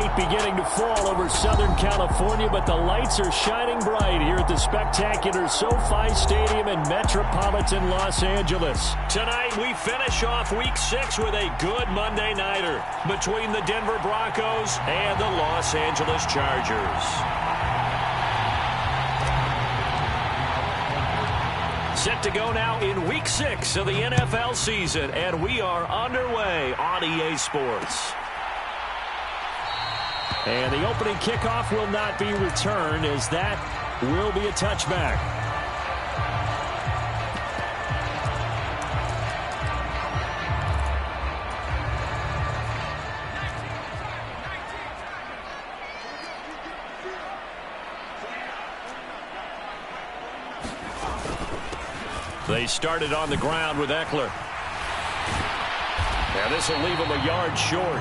heat beginning to fall over Southern California, but the lights are shining bright here at the spectacular SoFi Stadium in metropolitan Los Angeles. Tonight, we finish off Week 6 with a good Monday nighter between the Denver Broncos and the Los Angeles Chargers. Set to go now in Week 6 of the NFL season, and we are underway on EA Sports. And the opening kickoff will not be returned, as that will be a touchback. They started on the ground with Eckler. And this will leave him a yard short.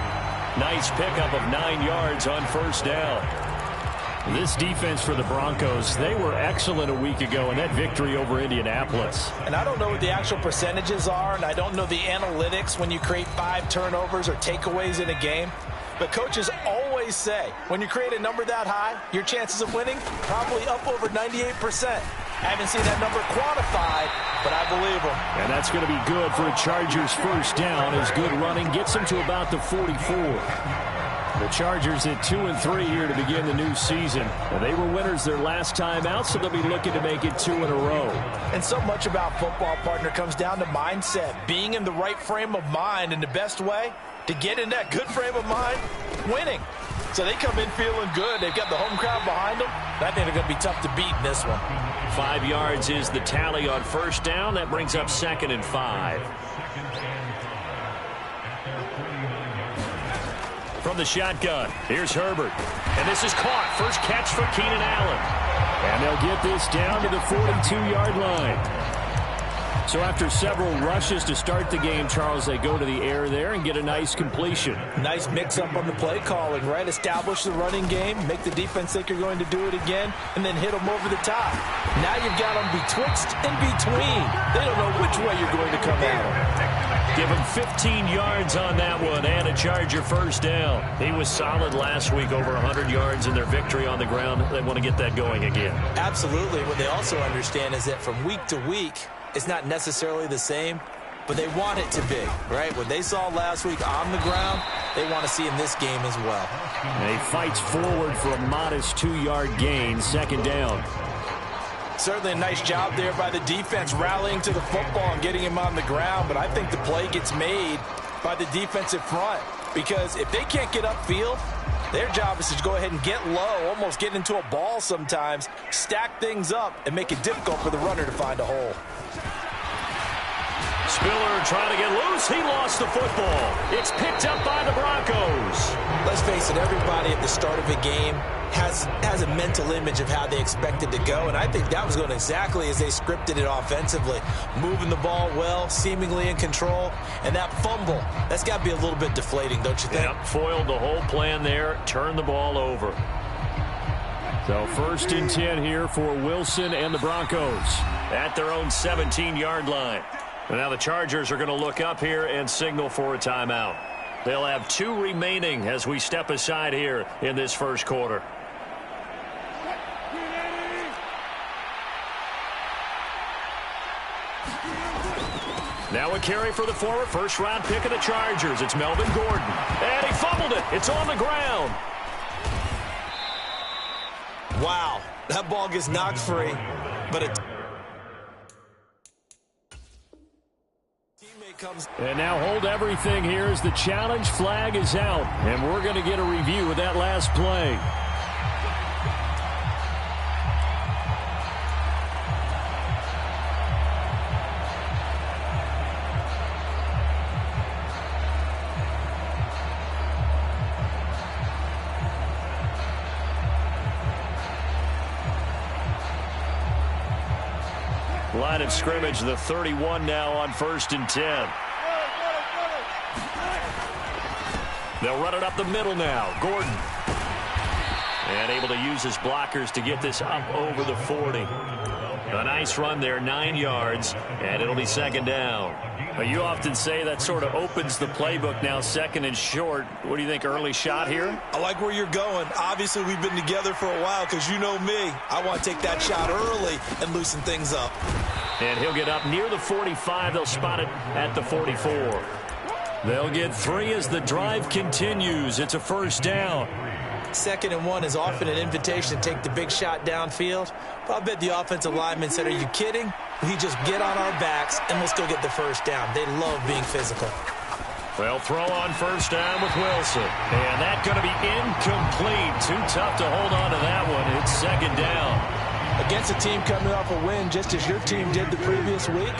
Nice pickup of 9 yards on first down. This defense for the Broncos, they were excellent a week ago in that victory over Indianapolis. And I don't know what the actual percentages are, and I don't know the analytics when you create 5 turnovers or takeaways in a game. But coaches always say, when you create a number that high, your chances of winning probably up over 98%. I haven't seen that number quantified, but I believe them. And that's going to be good for a Chargers first down, as good running gets them to about the 44. The Chargers at 2-3 here to begin the new season. And they were winners their last time out, so they'll be looking to make it 2 in a row. And so much about football, partner, comes down to mindset. Being in the right frame of mind, and the best way to get in that good frame of mind, winning. So they come in feeling good. They've got the home crowd behind them. I think they're going to be tough to beat in this one. 5 yards is the tally on first down. That brings up 2nd and 5. From the shotgun, here's Herbert. And this is caught. First catch for Keenan Allen. And they'll get this down to the 42-yard line. So after several rushes to start the game, Charles, they go to the air there and get a nice completion. Nice mix-up on the play calling, right? Establish the running game, make the defense think you're going to do it again, and then hit them over the top. Now you've got them betwixt and between. They don't know which way you're going to come at them. Give him 15 yards on that one and a Charger first down. He was solid last week, over 100 yards in their victory on the ground. They want to get that going again. Absolutely. What they also understand is that from week to week, it's not necessarily the same, but they want it to be, right? What they saw last week on the ground, they want to see in this game as well. And he fights forward for a modest 2-yard gain, 2nd down. Certainly a nice job there by the defense rallying to the football and getting him on the ground, but I think the play gets made by the defensive front, because if they can't get upfield, their job is to go ahead and get low, almost get into a ball sometimes, stack things up, and make it difficult for the runner to find a hole. Spiller trying to get loose. He lost the football. It's picked up by the Broncos. Let's face it, everybody at the start of a game has a mental image of how they expect it to go, and I think that was going exactly as they scripted it offensively. Moving the ball well, seemingly in control, and that fumble, that's got to be a little bit deflating, don't you think? Yep, foiled the whole plan there, turned the ball over. So 1st and 10 here for Wilson and the Broncos at their own 17-yard line. And now the Chargers are going to look up here and signal for a timeout. They'll have 2 remaining as we step aside here in this first quarter. Now a carry for the former first-round pick of the Chargers. It's Melvin Gordon. And he fumbled it. It's on the ground. Wow, that ball gets knocked free, but it... And now hold everything here as the challenge flag is out. And we're going to get a review of that last play. Line of scrimmage, the 31 now on 1st and 10. They'll run it up the middle now. Gordon. And able to use his blockers to get this up over the 40. A nice run there, 9 yards, and it'll be 2nd down. Well, you often say that sort of opens the playbook now, second and short. What do you think, early shot here? I like where you're going. Obviously, we've been together for a while because you know me. I want to take that shot early and loosen things up. And he'll get up near the 45. They'll spot it at the 44. They'll get 3 as the drive continues. It's a first down. 2nd and 1 is often an invitation to take the big shot downfield. But I bet the offensive lineman said, are you kidding? We just get on our backs and let's go get the first down. They love being physical. Well, throw on first down with Wilson. And that's going to be incomplete. Too tough to hold on to that one. It's 2nd down. Against a team coming off a win, just as your team did the previous week,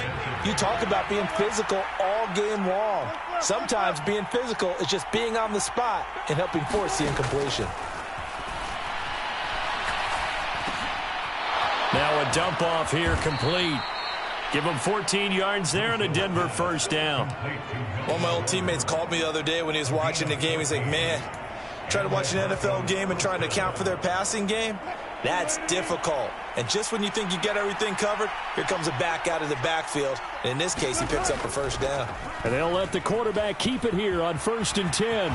you talk about being physical all game long. Sometimes being physical is just being on the spot and helping force the incompletion. Now a dump off here complete. Give him 14 yards there and a Denver first down. One of my old teammates called me the other day when he was watching the game. He's like, man, trying to watch an NFL game and trying to account for their passing game, that's difficult. And just when you think you get everything covered, here comes a back out of the backfield. And in this case, he picks up a first down. And they'll let the quarterback keep it here on 1st and 10.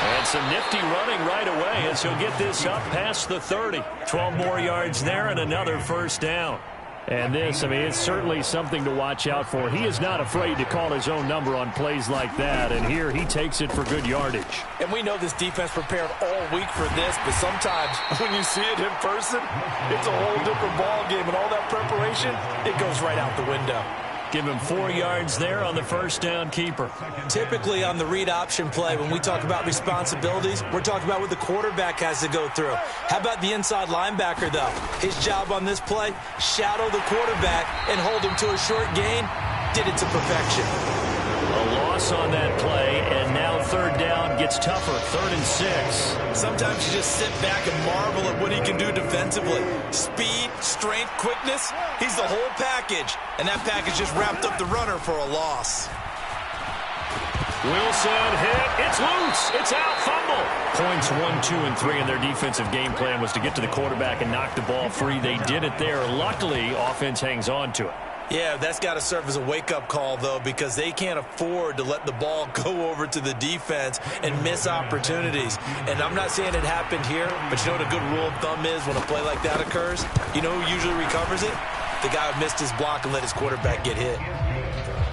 And some nifty running right away as he'll get this up past the 30. 12 more yards there and another first down. And this, I mean, it's certainly something to watch out for. He is not afraid to call his own number on plays like that. And here he takes it for good yardage. And we know this defense prepared all week for this, but sometimes when you see it in person, it's a whole different ball game. And all that preparation, it goes right out the window. Give him 4 yards there on the first down keeper. Typically on the read option play, when we talk about responsibilities, we're talking about what the quarterback has to go through. How about the inside linebacker, though? His job on this play, shadow the quarterback and hold him to a short gain. Did it to perfection. A loss on that play, and now 3rd down gets tougher. 3rd and 6. Sometimes you just sit back and marvel at what he can do defensively. Speed, strength, quickness, he's the whole package. And that package just wrapped up the runner for a loss. Wilson hit. It's loose. It's out. Fumble. Points 1, 2, and 3 in their defensive game plan was to get to the quarterback and knock the ball free. They did it there. Luckily, offense hangs on to it. Yeah, that's got to serve as a wake-up call, though, because they can't afford to let the ball go over to the defense and miss opportunities. And I'm not saying it happened here, but you know what a good rule of thumb is when a play like that occurs? You know who usually recovers it? The guy who missed his block and let his quarterback get hit.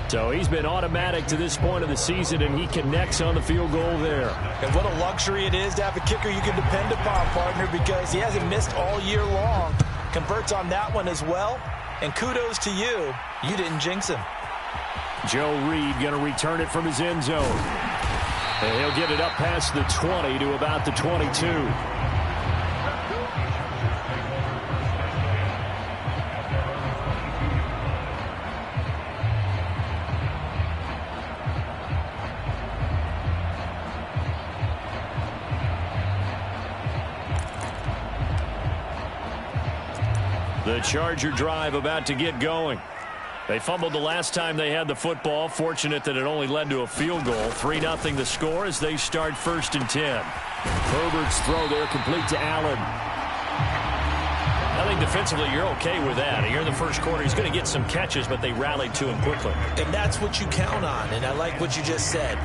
So he's been automatic to this point of the season, and he connects on the field goal there. And what a luxury it is to have a kicker you can depend upon, partner, because he hasn't missed all year long. Converts on that one as well. And kudos to you. You didn't jinx him. Joe Reed going to return it from his end zone. And he'll get it up past the 20 to about the 22. The Charger drive about to get going. They fumbled the last time they had the football. Fortunate that it only led to a field goal. 3-0 the score as they start 1st and 10. Herbert's throw there complete to Allen. I think defensively you're okay with that. Here in the first quarter, he's going to get some catches, but they rallied to him quickly. And that's what you count on, and I like what you just said.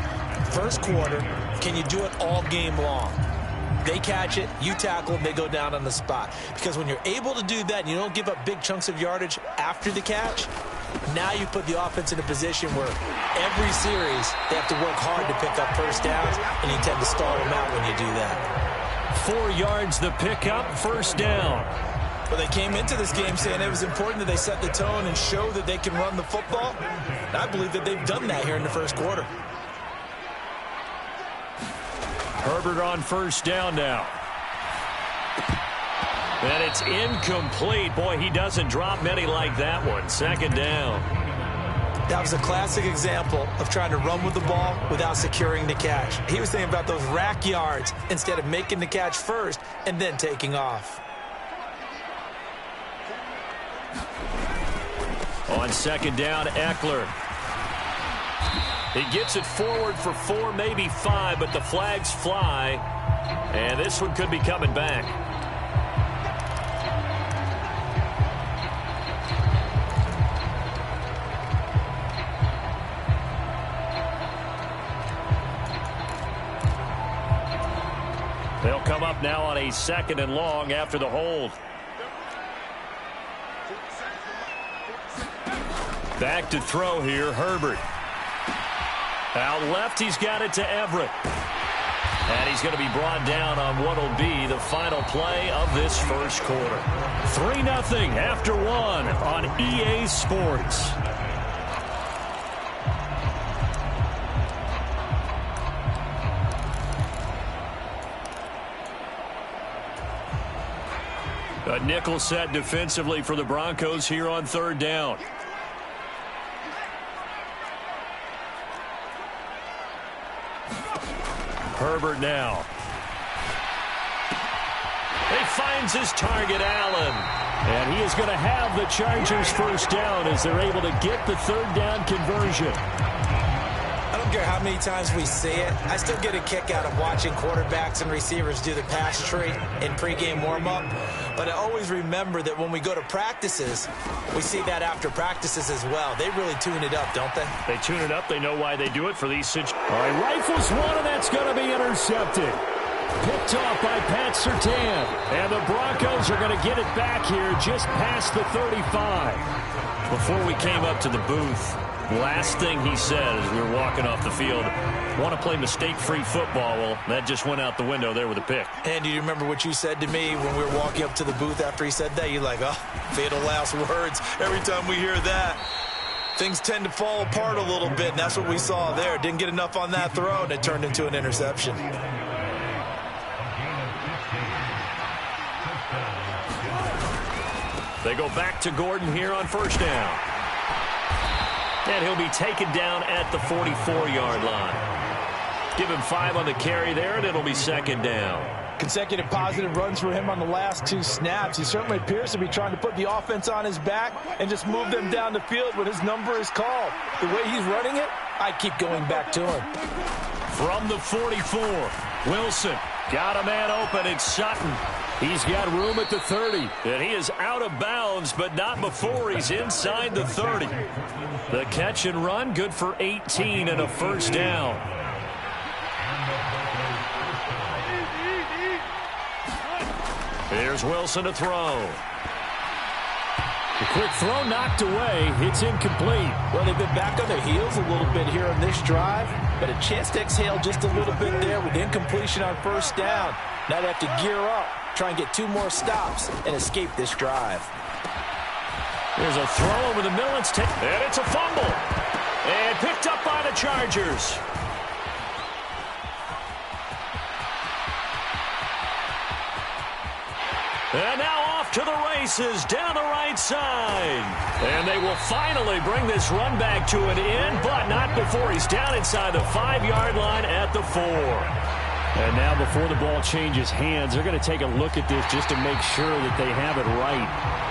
First quarter, can you do it all game long? They catch it, you tackle, they go down on the spot. Because when you're able to do that and you don't give up big chunks of yardage after the catch, now you put the offense in a position where every series they have to work hard to pick up first downs, and you tend to stall them out when you do that. 4 yards the pickup, first down. Well, they came into this game saying it was important that they set the tone and show that they can run the football. And I believe that they've done that here in the first quarter. Herbert on first down now. And it's incomplete. Boy, he doesn't drop many like that one. 2nd down. That was a classic example of trying to run with the ball without securing the catch. He was thinking about those rack yards instead of making the catch first and then taking off. On 2nd down, Eckler. He gets it forward for 4, maybe 5, but the flags fly. And this one could be coming back. now on a 2nd and long after the hold. Back to throw here, Herbert. Out left, he's got it to Everett. And he's going to be brought down on what will be the final play of this first quarter. 3-0 after 1 on EA Sports. A nickel set defensively for the Broncos here on 3rd down. Herbert now. He finds his target, Allen. And he is going to have the Chargers first down as they're able to get the 3rd down conversion. I don't care how many times we see it. I still get a kick out of watching quarterbacks and receivers do the pass tree in pregame warm-up. But I always remember that when we go to practices, we see that after practices as well. They really tune it up, don't they? They tune it up. They know why they do it for these situations. All right, rifles one, and that's going to be intercepted. Picked off by Pat Surtain. And the Broncos are going to get it back here just past the 35. Before we came up to the booth, last thing he said as we were walking off the field, want to play mistake-free football. Well, that just went out the window there with a pick. And do you remember what you said to me when we were walking up to the booth after he said that? You're like, oh, fatal last words. Every time we hear that, things tend to fall apart a little bit, and that's what we saw there. Didn't get enough on that throw, and it turned into an interception. They go back to Gordon here on 1st down. And he'll be taken down at the 44-yard line. Give him 5 on the carry there, and it'll be 2nd down. Consecutive positive runs for him on the last 2 snaps. He certainly appears to be trying to put the offense on his back and just move them down the field when his number is called. The way he's running it, I keep going back to him. From the 44, Wilson got a man open. It's Sutton. He's got room at the 30, and he is out of bounds, but not before he's inside the 30. The catch and run, good for 18 and a 1st down. Here's Wilson to throw. The quick throw knocked away. It's incomplete. Well, they've been back on their heels a little bit here on this drive, but a chance to exhale just a little bit there with incompletion on 1st down. Now they have to gear up, try and get 2 more stops, and escape this drive. There's a throw over the middle. And it's a fumble. And picked up by the Chargers. And now off to the races down the right side. And they will finally bring this run back to an end, but not before he's down inside the 5-yard line at the 4. And now before the ball changes hands, they're going to take a look at this just to make sure that they have it right.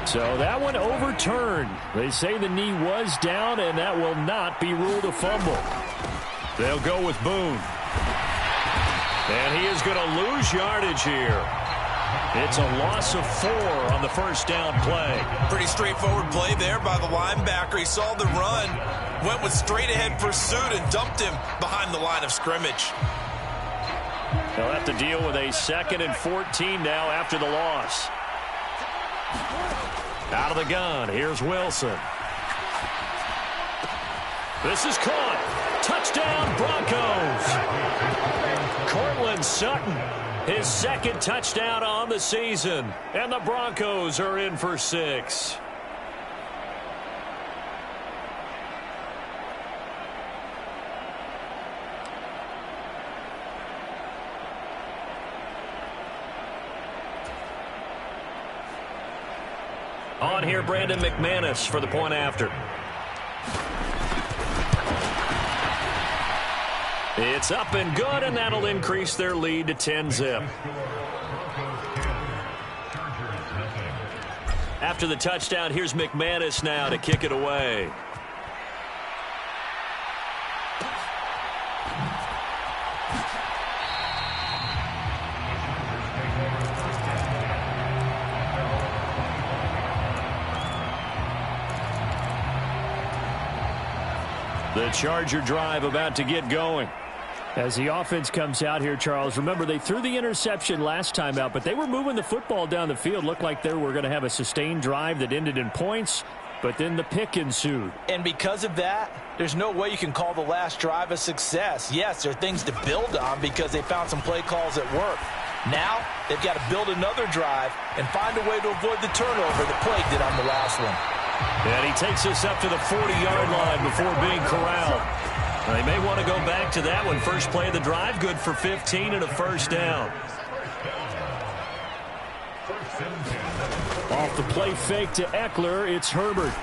So that one overturned. They say the knee was down, and that will not be ruled a fumble. They'll go with Boone. And he is going to lose yardage here. It's a loss of 4 on the 1st down play. Pretty straightforward play there by the linebacker. He saw the run, went with straight-ahead pursuit, and dumped him behind the line of scrimmage. They'll have to deal with a 2nd and 14 now after the loss. Out of the gun, here's Wilson. This is caught. Touchdown, Broncos. Cortland Sutton, his 2nd touchdown on the season. And the Broncos are in for 6. On here, Brandon McManus for the point after. It's up and good, and that'll increase their lead to 10-zip. After the touchdown, here's McManus now to kick it away. The Charger drive about to get going. As the offense comes out here, Charles, remember they threw the interception last time out, but they were moving the football down the field. Looked like they were going to have a sustained drive that ended in points, but then the pick ensued. And because of that, there's no way you can call the last drive a success. Yes, there are things to build on because they found some play calls that work. Now, they've got to build another drive and find a way to avoid the turnover that plagued it on the last one. And he takes us up to the 40-yard line before being corralled. They may want to go back to that one. First play of the drive, good for 15 and a first down. Off the play fake to Eckler, it's Herbert.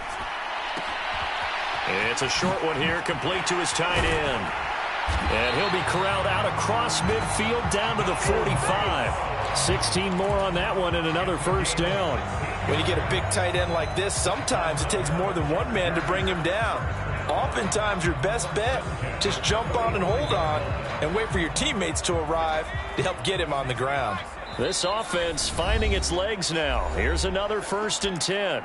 It's a short one here, complete to his tight end. And he'll be corralled out across midfield down to the 45. 16 more on that one and another first down. When you get a big tight end like this, sometimes it takes more than one man to bring him down. Oftentimes, your best bet, just jump on and hold on and wait for your teammates to arrive to help get him on the ground. This offense finding its legs now. Here's another 1st and 10.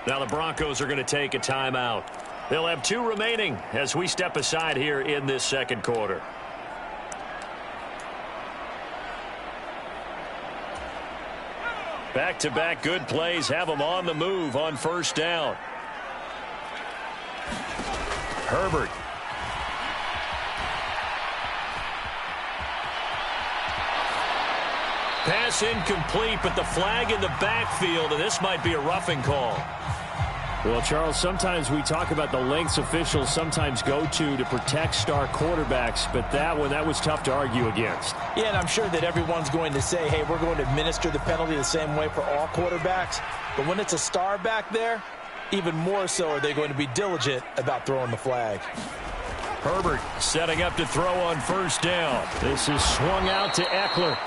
Now the Broncos are going to take a timeout. They'll have 2 remaining as we step aside here in this second quarter. Back-to-back good plays have them on the move on first down. Herbert. Pass incomplete, but the flag in the backfield, and this might be a roughing call. Well, Charles, sometimes we talk about the lengths officials sometimes go to protect star quarterbacks, but that was tough to argue against. Yeah, and I'm sure that everyone's going to say, hey, we're going to administer the penalty the same way for all quarterbacks. But when it's a star back there, even more so are they going to be diligent about throwing the flag. Herbert setting up to throw on first down. This is swung out to Eckler.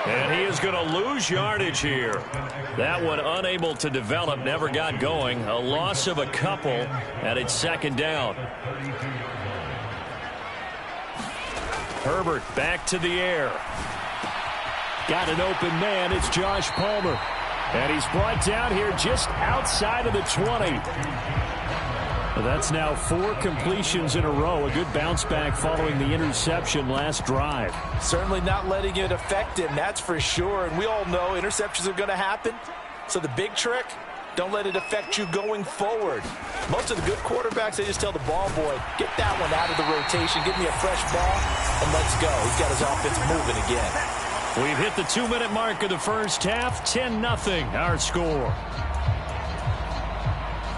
And he is going to lose yardage here. That one unable to develop, never got going. A loss of a couple, and it's second down. Herbert back to the air. Got an open man. It's Josh Palmer. And he's brought down here just outside of the 20. That's now 4 completions in a row. A good bounce back following the interception last drive. Certainly not letting it affect him, that's for sure. And we all know interceptions are going to happen. So the big trick, don't let it affect you going forward. Most of the good quarterbacks, they just tell the ball boy, get that one out of the rotation, give me a fresh ball, and let's go. He's got his offense moving again. We've hit the 2-minute mark of the first half. 10-0 our score.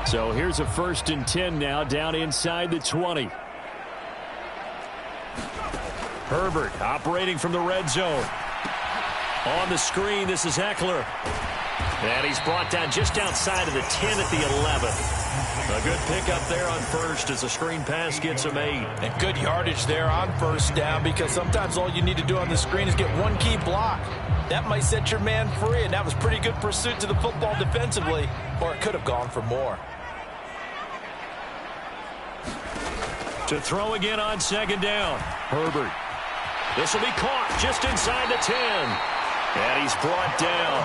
So here's a 1st and 10 now down inside the 20. Herbert operating from the red zone. On the screen, this is Eckler. And he's brought down just outside of the 10 at the 11. A good pickup there on first as the screen pass gets him 8. And good yardage there on first down because sometimes all you need to do on the screen is get one key block. That might set your man free, and that was pretty good pursuit to the football defensively, or it could have gone for more. To throw again on second down. Herbert. This will be caught just inside the 10. And he's brought down.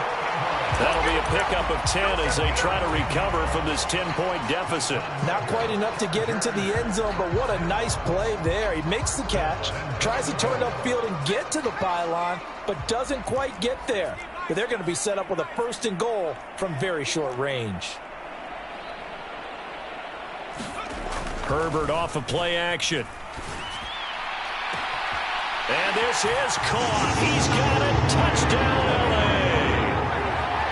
That'll be a pickup of 10 as they try to recover from this 10-point deficit. Not quite enough to get into the end zone, but what a nice play there. He makes the catch, tries to turn upfield and get to the pylon, but doesn't quite get there. But they're going to be set up with a 1st and goal from very short range. Herbert off of play action. And this is caught. He's got it. Touchdown, L.A.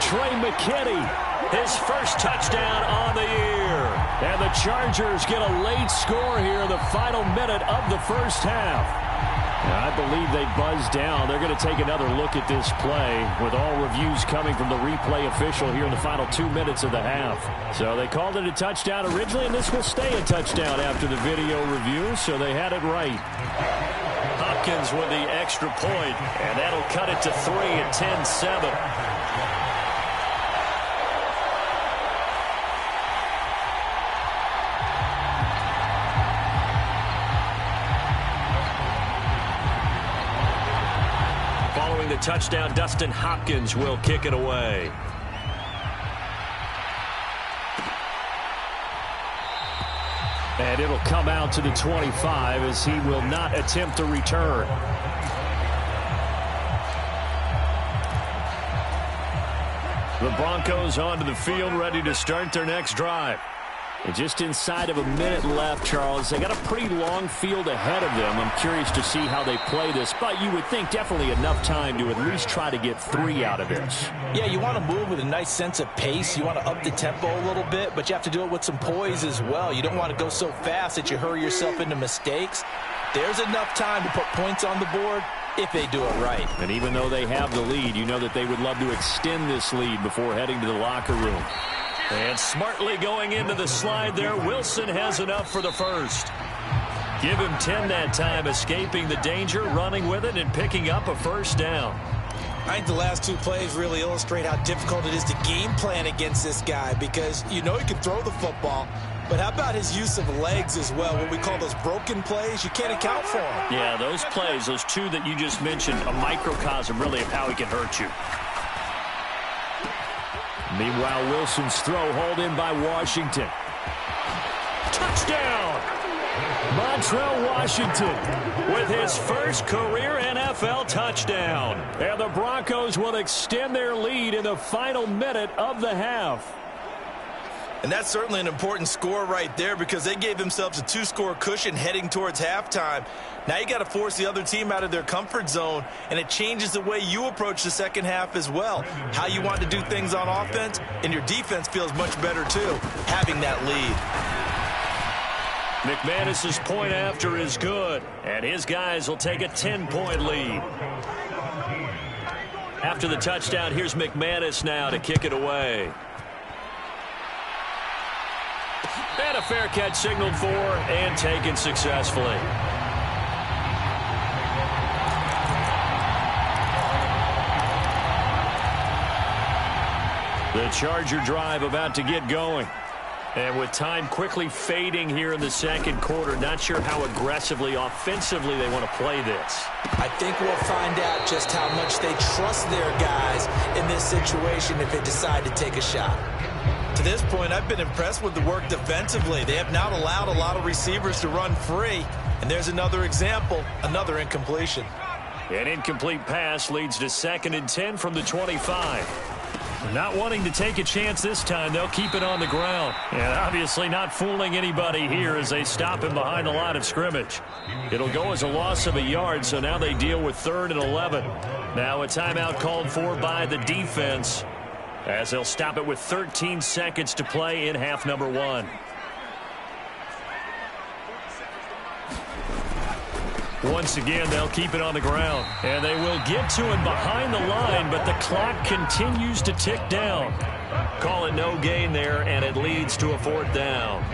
Trey McKinney, his first touchdown on the year. And the Chargers get a late score here in the final minute of the first half. I believe they buzzed down. They're going to take another look at this play with all reviews coming from the replay official here in the final 2 minutes of the half. So they called it a touchdown originally, and this will stay a touchdown after the video review, so they had it right. Hopkins with the extra point, and that'll cut it to 3 at 10-7. The touchdown, Dustin Hopkins will kick it away. And it'll come out to the 25 as he will not attempt a return. The Broncos onto the field, ready to start their next drive. And just inside of a minute left, Charles. They got a pretty long field ahead of them. I'm curious to see how they play this, but you would think definitely enough time to at least try to get 3 out of this. Yeah, you want to move with a nice sense of pace. You want to up the tempo a little bit, but you have to do it with some poise as well. You don't want to go so fast that you hurry yourself into mistakes. There's enough time to put points on the board if they do it right. And even though they have the lead, you know that they would love to extend this lead before heading to the locker room. And smartly going into the slide there, Wilson has enough for the first. Give him 10 that time, escaping the danger, running with it, and picking up a first down. I think the last 2 plays really illustrate how difficult it is to game plan against this guy, because you know he can throw the football, but how about his use of legs as well? What we call those broken plays, you can't account for them. Yeah, those plays, those 2 that you just mentioned, a microcosm really of how he can hurt you. Meanwhile, Wilson's throw hauled in by Washington. Touchdown! Montrell Washington with his first career NFL touchdown. And the Broncos will extend their lead in the final minute of the half. And that's certainly an important score right there, because they gave themselves a 2-score cushion heading towards halftime. Now you got to force the other team out of their comfort zone, and it changes the way you approach the second half as well. How you want to do things on offense, and your defense feels much better too, having that lead. McManus's point after is good, and his guys will take a 10-point lead. After the touchdown, here's McManus now to kick it away. And a fair catch signaled for and taken successfully. The Charger drive about to get going. And with time quickly fading here in the second quarter, not sure how aggressively, offensively they want to play this. I think we'll find out just how much they trust their guys in this situation if they decide to take a shot. To this point, I've been impressed with the work defensively. They have not allowed a lot of receivers to run free. And there's another example, another incompletion. An incomplete pass leads to 2nd and 10 from the 25. Not wanting to take a chance this time, they'll keep it on the ground. And obviously not fooling anybody here as they stop him behind the line of scrimmage. It'll go as a loss of a yard, so now they deal with 3rd and 11. Now a timeout called for by the defense, as they'll stop it with 13 seconds to play in half number 1. Once again, they'll keep it on the ground. And they will get to him behind the line, but the clock continues to tick down. Call it no gain there, and it leads to a 4th down.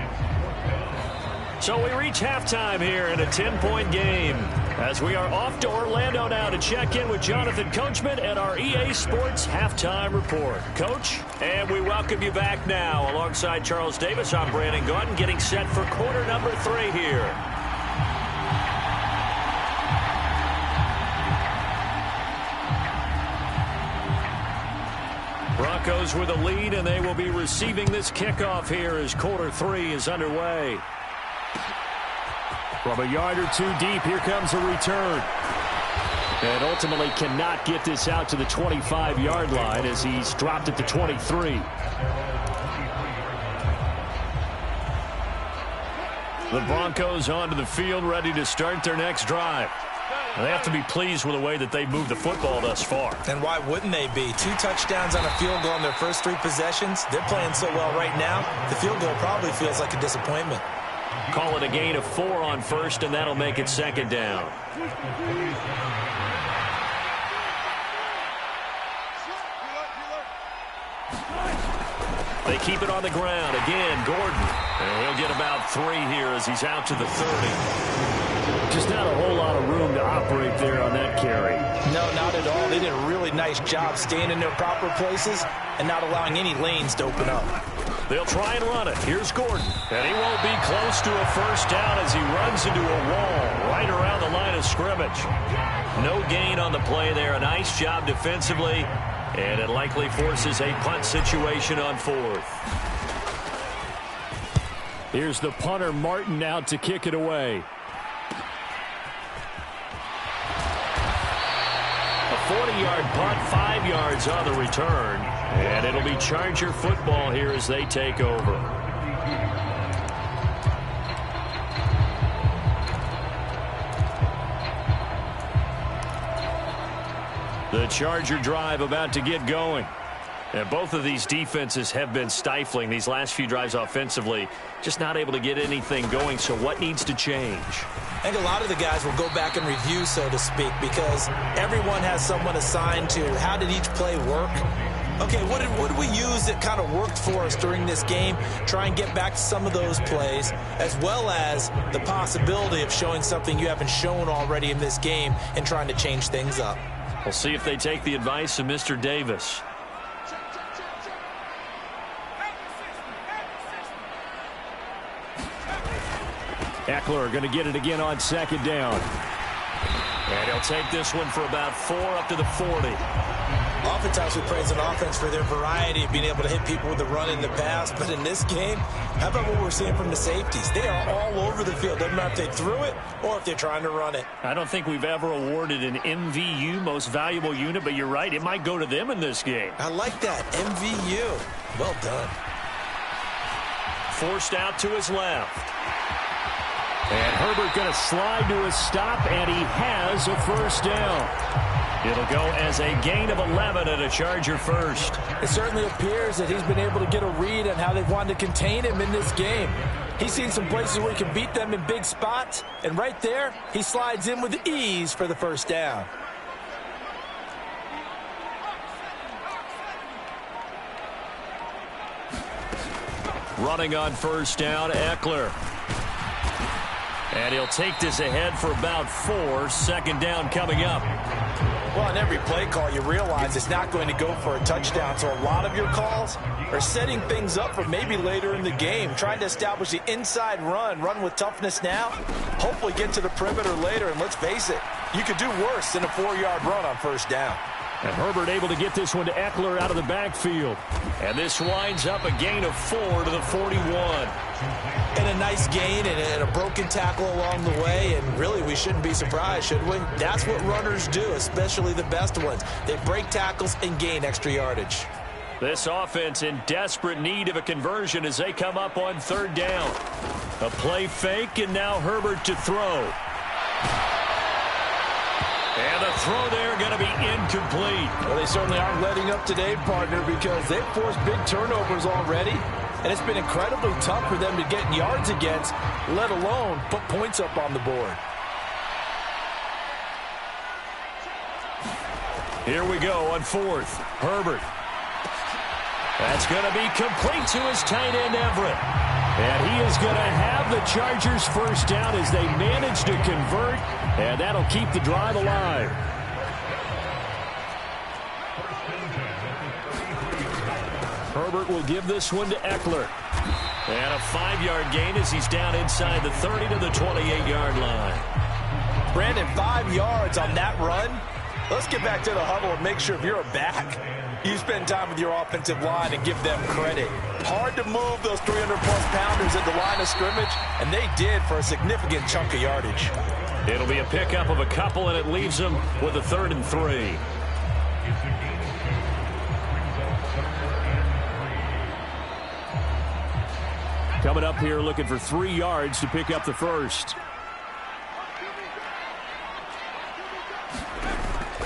So we reach halftime here in a 10-point game, as we are off to Orlando now to check in with Jonathan Coachman and our EA Sports Halftime Report. Coach, and we welcome you back now. Alongside Charles Davis, I'm Brandon Gaudin, getting set for quarter number 3 here. Broncos with a lead, and they will be receiving this kickoff here as quarter 3 is underway. From a yard or 2 deep, here comes a return. And ultimately cannot get this out to the 25-yard line as he's dropped at the 23. The Broncos onto the field, ready to start their next drive. They have to be pleased with the way that they moved the football thus far. And why wouldn't they be? 2 touchdowns on a field goal in their first 3 possessions. They're playing so well right now, the field goal probably feels like a disappointment. Call it a gain of 4 on first, and that'll make it 2nd down. They keep it on the ground. Again, Gordon. And he'll get about 3 here as he's out to the 30. Just not a whole lot of room to operate there on that carry. No, not at all. They did a really nice job staying in their proper places and not allowing any lanes to open up. They'll try and run it. Here's Gordon. And he won't be close to a first down as he runs into a wall right around the line of scrimmage. No gain on the play there. A nice job defensively. And it likely forces a punt situation on 4th. Here's the punter, Martin, out to kick it away. A 40-yard punt, 5 yards on the return. And it'll be Charger football here as they take over. The Charger drive about to get going. And both of these defenses have been stifling these last few drives offensively. Just not able to get anything going. So what needs to change? I think a lot of the guys will go back and review, so to speak, because everyone has someone assigned to how did each play work. Okay, what did we use that kind of worked for us during this game? Try and get back to some of those plays, as well as the possibility of showing something you haven't shown already in this game and trying to change things up. We'll see if they take the advice of Mr. Davis. Eckler going to get it again on second down. And he'll take this one for about 4 up to the 40. Oftentimes we praise an offense for their variety of being able to hit people with the run in the pass. But in this game, how about what we're seeing from the safeties? They are all over the field. Doesn't matter if they threw it or if they're trying to run it. I don't think we've ever awarded an MVU, most valuable unit, but you're right. It might go to them in this game. I like that. MVU. Well done. Forced out to his left. And Herbert going to slide to a stop, and he has a first down. It'll go as a gain of 11 and a Charger first. It certainly appears that he's been able to get a read on how they've wanted to contain him in this game. He's seen some places where he can beat them in big spots, and right there, he slides in with ease for the first down. Running on first down, Eckler. And he'll take this ahead for about 4. Second down coming up. Well, on every play call, you realize it's not going to go for a touchdown. So a lot of your calls are setting things up for maybe later in the game, trying to establish the inside run with toughness now, hopefully get to the perimeter later. And let's face it, you could do worse than a 4-yard run on first down. And Herbert able to get this one to Eckler out of the backfield. And this winds up a gain of 4 to the 41. And a nice gain and a broken tackle along the way. And really, we shouldn't be surprised, should we? That's what runners do, especially the best ones. They break tackles and gain extra yardage. This offense in desperate need of a conversion as they come up on third down. A play fake, and now Herbert to throw. And the throw there going to be incomplete. Well, they certainly aren't letting up today, partner, because they've forced big turnovers already. And it's been incredibly tough for them to get yards against, let alone put points up on the board. Here we go on fourth. Herbert. That's going to be complete to his tight end, Everett. And he is going to have the Chargers first down as they manage to convert. And that'll keep the drive alive. Herbert will give this one to Eckler. And a 5-yard gain as he's down inside the 30 to the 28-yard line. Brandon, 5 yards on that run. Let's get back to the huddle and make sure if you're a back, you spend time with your offensive line and give them credit. Hard to move those 300-plus pounders at the line of scrimmage, and they did for a significant chunk of yardage. It'll be a pickup of a couple, and it leaves them with a 3rd and 3. Coming up here looking for 3 yards to pick up the first.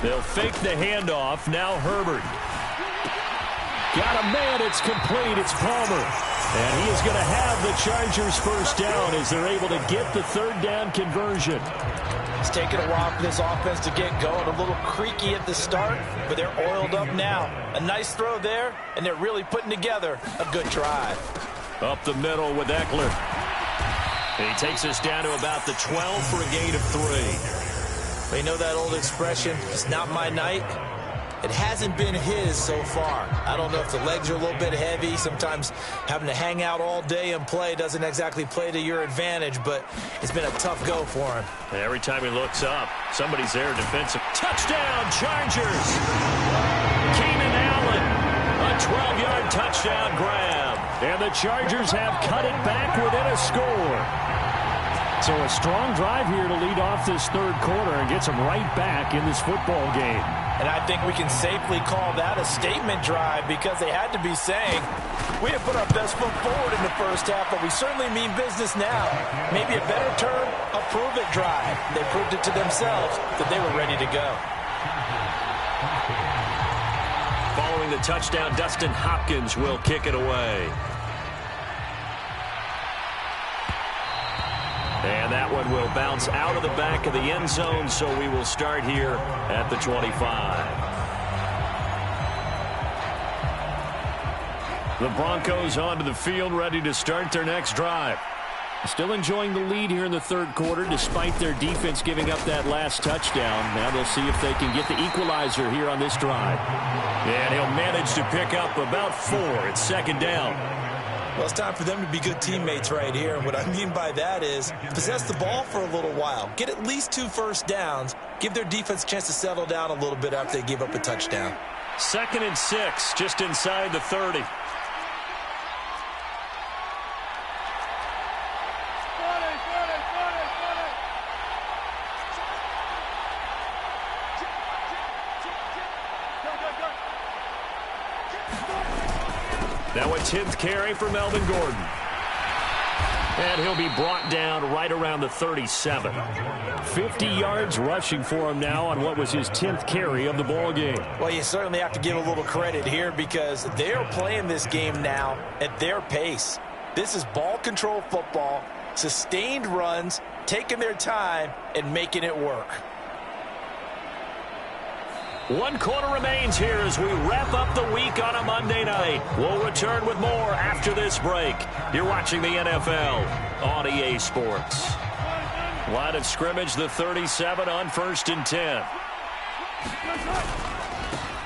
They'll fake the handoff. Now Herbert. Got a man. It's complete. It's Palmer. And he is going to have the Chargers first down as they're able to get the 3rd down conversion. It's taken a while for this offense to get going. A little creaky at the start, but they're oiled up now. A nice throw there, and they're really putting together a good drive. Up the middle with Eckler. And he takes us down to about the 12 for a gain of 3. You know that old expression, it's not my night? It hasn't been his so far. I don't know if the legs are a little bit heavy. Sometimes having to hang out all day and play doesn't exactly play to your advantage, but it's been a tough go for him. And every time he looks up, somebody's there defensive. Touchdown, Chargers! Keenan Allen, a 12-yard touchdown grab. And the Chargers have cut it back within a score. So a strong drive here to lead off this third quarter and gets them right back in this football game. And I think we can safely call that a statement drive because they had to be saying, we have put our best foot forward in the first half, but we certainly mean business now. Maybe a better term, a prove-it drive. They proved it to themselves that they were ready to go. Following the touchdown, Dustin Hopkins will kick it away. And that one will bounce out of the back of the end zone, so we will start here at the 25. The Broncos onto the field, ready to start their next drive. Still enjoying the lead here in the third quarter, despite their defense giving up that last touchdown. Now they'll see if they can get the equalizer here on this drive. And he'll manage to pick up about 4. It's second down. Well, it's time for them to be good teammates right here. And what I mean by that is possess the ball for a little while. Get at least 2 first downs. Give their defense a chance to settle down a little bit after they give up a touchdown. 2nd and 6, just inside the 30. Now a 10th carry for Melvin Gordon. And he'll be brought down right around the 37. 50 yards rushing for him now on what was his 10th carry of the ball game. Well, you certainly have to give a little credit here because they're playing this game now at their pace. This is ball control football, sustained runs, taking their time and making it work. 1 quarter remains here as we wrap up the week on a Monday night. We'll return with more after this break. You're watching the NFL on EA Sports. Line of scrimmage, the 37 on 1st and 10.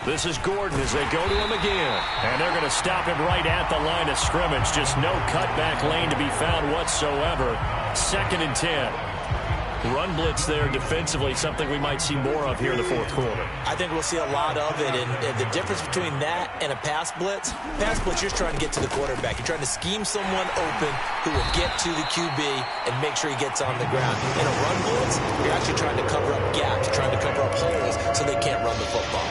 This is Gordon as they go to him again. And they're going to stop him right at the line of scrimmage. Just no cutback lane to be found whatsoever. 2nd and 10. Run blitz there defensively, something we might see more of here in the fourth quarter. I think we'll see a lot of it, and the difference between that and a pass blitz, you're just trying to get to the quarterback. You're trying to scheme someone open who will get to the QB and make sure he gets on the ground. In a run blitz, you're actually trying to cover up gaps, trying to cover up holes so they can't run the football.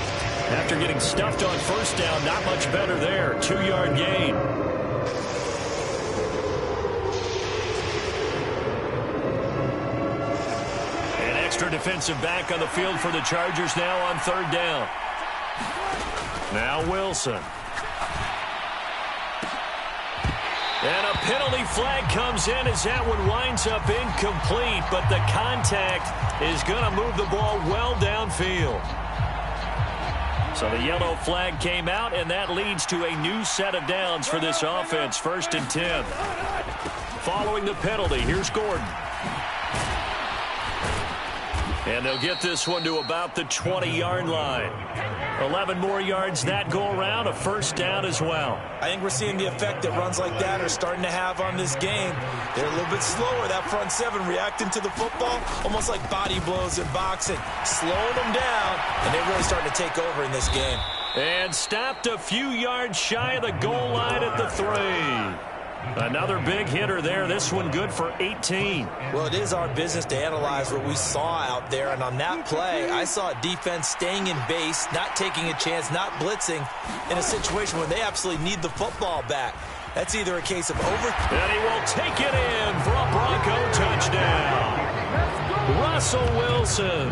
After getting stuffed on 1st down, not much better there. 2-yard gain. Defensive back on the field for the Chargers now on 3rd down. Now Wilson. And a penalty flag comes in as that one winds up incomplete, but the contact is going to move the ball well downfield. So the yellow flag came out, and that leads to a new set of downs for this offense. 1st and 10. Following the penalty, here's Gordon. And they'll get this one to about the 20-yard line. 11 more yards that go around, a 1st down as well. I think we're seeing the effect that runs like that are starting to have on this game. They're a little bit slower, that front 7 reacting to the football, almost like body blows in boxing, slowing them down, and they're really starting to take over in this game. And stopped a few yards shy of the goal line at the 3. Another big hitter there. This one good for 18. Well, it is our business to analyze what we saw out there. And on that play, I saw a defense staying in base, not taking a chance, not blitzing in a situation where they absolutely need the football back. That's either a case of over. And he will take it in for a Bronco touchdown. Russell Wilson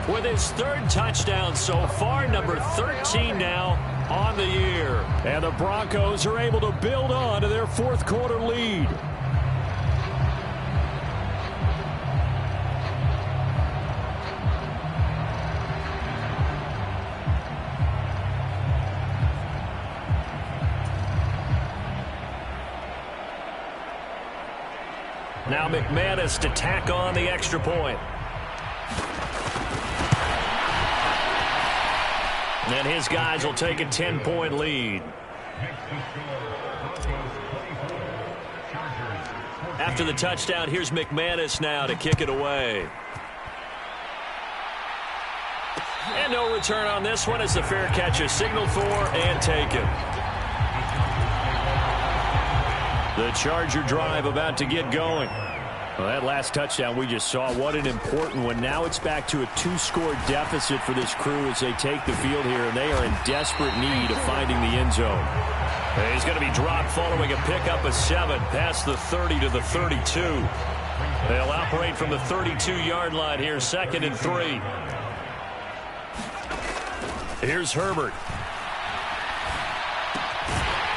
with his 3rd touchdown so far, number 13 now on the year. And the Broncos are able to build on to their 4th quarter lead. Now McManus to tack on the extra point. And his guys will take a 10-point lead. After the touchdown, here's McManus now to kick it away. And no return on this one as the fair catch is signaled for and taken. The Charger drive about to get going. Well, that last touchdown we just saw, what an important one. Now it's back to a 2-score deficit for this crew as they take the field here, and they are in desperate need of finding the end zone. And he's going to be dropped following a pickup of 7 past the 30 to the 32. They'll operate from the 32-yard line here, 2nd and 3. Here's Herbert.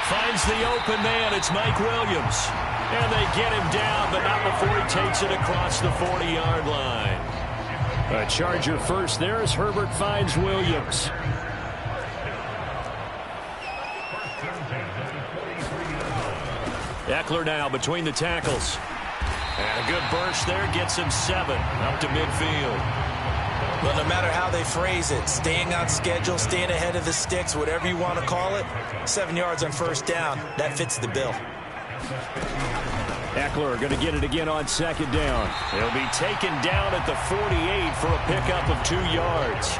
Finds the open man. It's Mike Williams. And they get him down, but not before he takes it across the 40-yard line. A Charger first there as Herbert finds Williams. Eckler now between the tackles. And a good burst there gets him 7 up to midfield. Well, no matter how they phrase it, staying on schedule, staying ahead of the sticks, whatever you want to call it, 7 yards on first down, that fits the bill. Eckler going to get it again on 2nd down. He'll be taken down at the 48 for a pickup of 2 yards.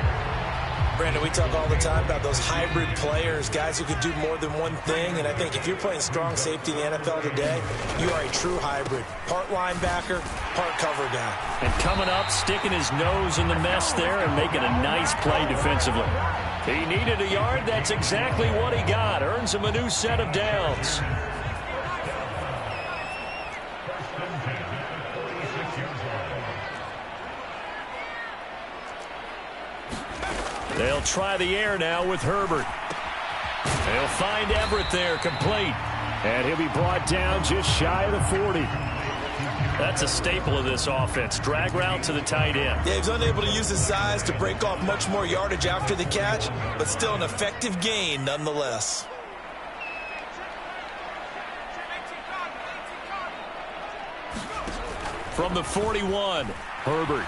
Brandon, we talk all the time about those hybrid players, guys who could do more than one thing, and I think if you're playing strong safety in the NFL today, you are a true hybrid. Part linebacker, part cover guy. And coming up, sticking his nose in the mess there and making a nice play defensively. He needed a yard. That's exactly what he got. Earns him a new set of downs. They'll try the air now with Herbert. They'll find Everett there, complete. And he'll be brought down just shy of the 40. That's a staple of this offense. Drag route to the tight end. Yeah, he's unable to use his size to break off much more yardage after the catch, but still an effective gain nonetheless. From the 41, Herbert.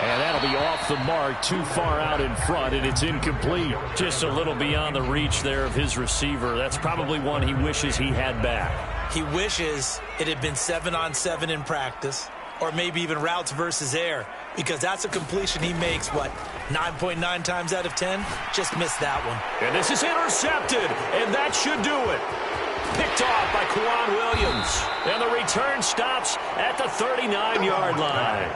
And that'll be off the mark, too far out in front, and it's incomplete. Just a little beyond the reach there of his receiver. That's probably one he wishes he had back. He wishes it had been 7-on-7 in practice, or maybe even routes versus air, because that's a completion he makes, 9.9 times out of 10? Just missed that one. And this is intercepted, and that should do it. Picked off by Quan Williams. And the return stops at the 39-yard line.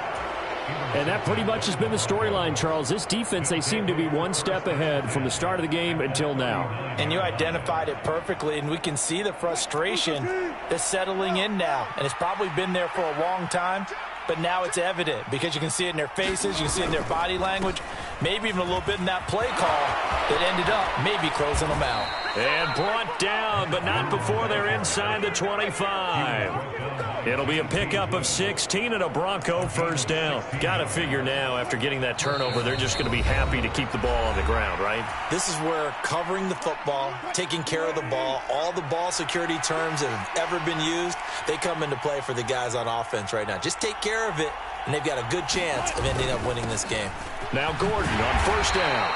And that pretty much has been the storyline, Charles. This defense, they seem to be one step ahead from the start of the game until now. And you identified it perfectly, and we can see the frustration that's settling in now. And it's probably been there for a long time, but now it's evident because you can see it in their faces, you can see it in their body language, maybe even a little bit in that play call that ended up maybe closing them out. And brought down, but not before they're inside the 25. It'll be a pickup of 16 and a Bronco first down. Got to figure now, after getting that turnover, they're just going to be happy to keep the ball on the ground, right? This is where covering the football, taking care of the ball, all the ball security terms that have ever been used, they come into play for the guys on offense right now. Just take care of it, and they've got a good chance of ending up winning this game. Now Gordon on first down.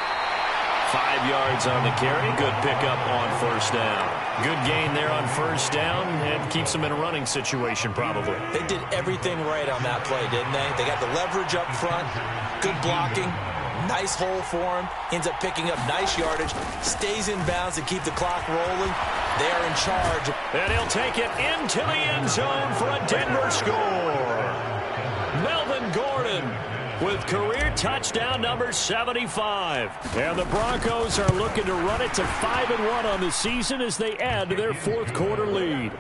5 yards on the carry. Good pickup on first down. Good gain there on first down and keeps them in a running situation probably. They did everything right on that play, didn't they? They got the leverage up front, good blocking, nice hole for him, ends up picking up nice yardage, stays in bounds to keep the clock rolling. They are in charge. And he'll take it into the end zone for a Denver score. Melvin Gordon with career touchdown number 75. And the Broncos are looking to run it to 5-1 on the season as they add to their fourth quarter lead.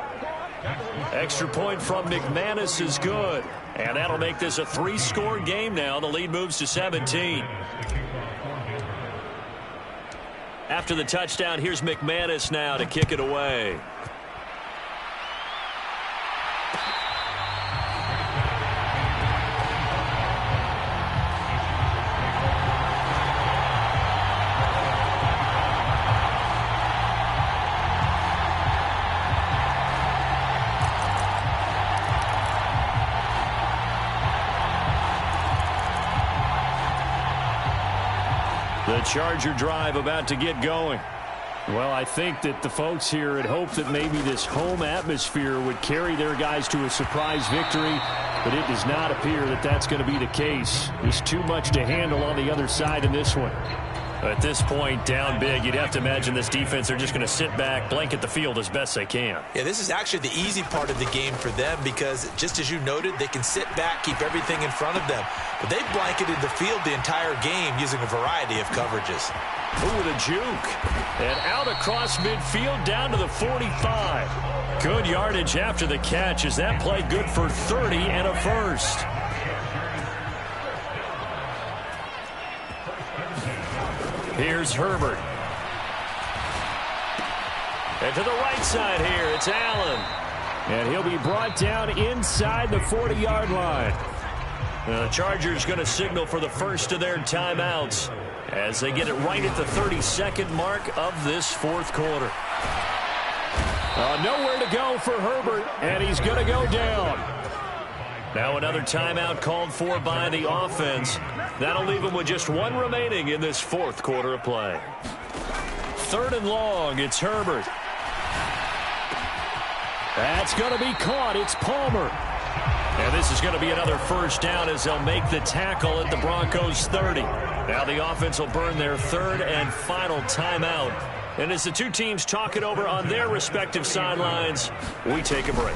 Extra point from McManus is good. And that'll make this a 3-score game now. The lead moves to 17. After the touchdown, here's McManus now to kick it away. The Charger drive about to get going. Well, I think that the folks here had hoped that maybe this home atmosphere would carry their guys to a surprise victory, but it does not appear that that's going to be the case. There's too much to handle on the other side in this one. At this point, down big, you'd have to imagine this defense are just going to sit back, blanket the field as best they can. Yeah, this is actually the easy part of the game for them because, just as you noted, they can sit back, keep everything in front of them. But they've blanketed the field the entire game using a variety of coverages. Ooh, with a juke. And out across midfield down to the 45. Good yardage after the catch as that play good for 30 and a first. Here's Herbert. And to the right side here, it's Allen. And he'll be brought down inside the 40-yard line. Now the Chargers going to signal for the first of their timeouts as they get it right at the 32nd mark of this fourth quarter. Nowhere to go for Herbert, and he's going to go down. Now another timeout called for by the offense. That'll leave them with just one remaining in this fourth quarter of play. 3rd and long, it's Herbert. That's going to be caught. It's Palmer. And this is going to be another first down as they'll make the tackle at the Broncos 30. Now the offense will burn their 3rd and final timeout. And as the two teams talk it over on their respective sidelines, we take a break.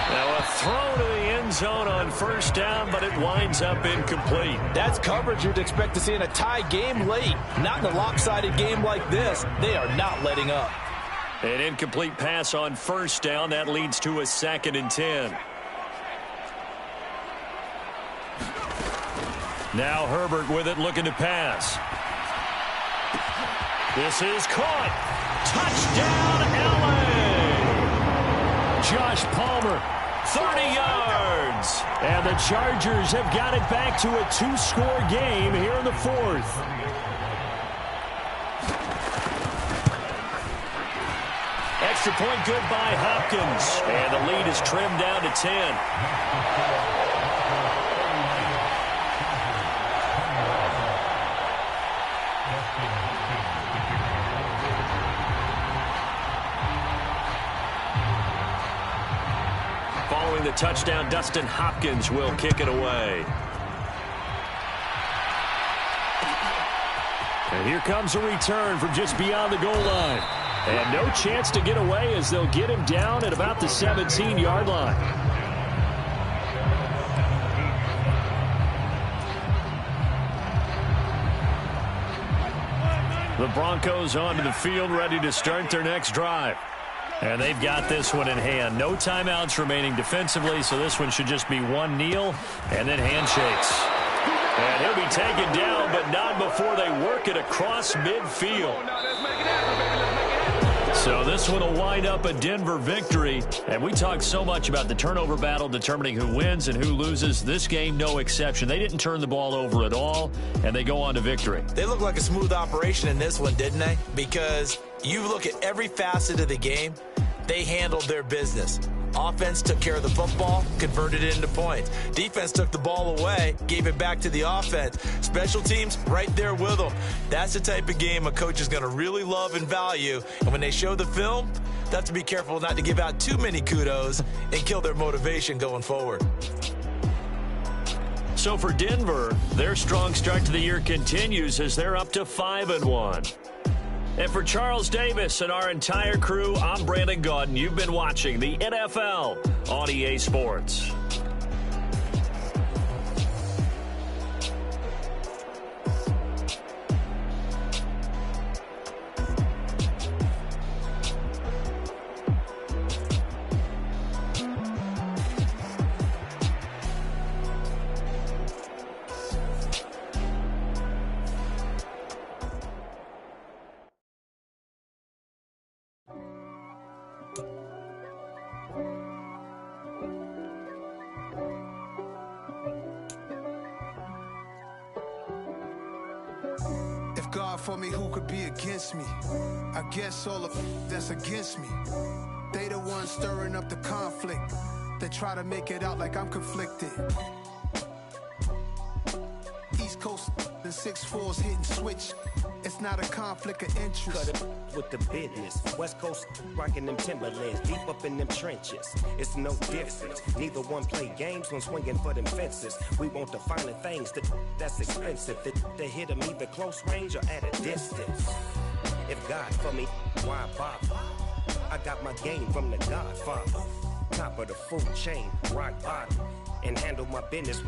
Now a throw to the end zone on first down, but it winds up incomplete. That's coverage you'd expect to see in a tie game late. Not in a lopsided game like this. They are not letting up. An incomplete pass on first down. That leads to a 2nd and 10. Now Herbert with it, looking to pass. This is caught. Touchdown, LA! Josh Palmer. 30 yards. And the Chargers have got it back to a 2-score game here in the 4th. Extra point good by Hopkins. And the lead is trimmed down to 10. Following the touchdown, Dustin Hopkins will kick it away. And here comes a return from just beyond the goal line. And no chance to get away as they'll get him down at about the 17-yard line. The Broncos onto the field, ready to start their next drive. And they've got this one in hand. No timeouts remaining defensively, so this one should just be one kneel and then handshakes. And he'll be taken down, but not before they work it across midfield. So this one will wind up a Denver victory. And we talk so much about the turnover battle determining who wins and who loses. This game, no exception. They didn't turn the ball over at all, and they go on to victory. They look like a smooth operation in this one, didn't they? Because you look at every facet of the game, they handled their business. Offense took care of the football, converted it into points. Defense took the ball away, gave it back to the offense. Special teams, right there with them. That's the type of game a coach is going to really love and value. And when they show the film, they have to be careful not to give out too many kudos and kill their motivation going forward. So for Denver, their strong start to the year continues as they're up to 5-1. And for Charles Davis and our entire crew, I'm Brandon Gaudin. You've been watching the NFL on EA Sports. God for me, who could be against me? I guess all of that's against me. They the ones stirring up the conflict. They try to make it out like I'm conflicted. East Coast The 6'4's hitting switch. It's not a conflict of interest. Cut it with the business. West Coast rocking them Timberlands, deep up in them trenches. It's no difference. Neither one play games when swinging for them fences. We want the finer things that's expensive. That hit them either close range or at a distance. If God for me, why bother? I got my game from the Godfather. Top of the food chain, rock bottom, and handle my business.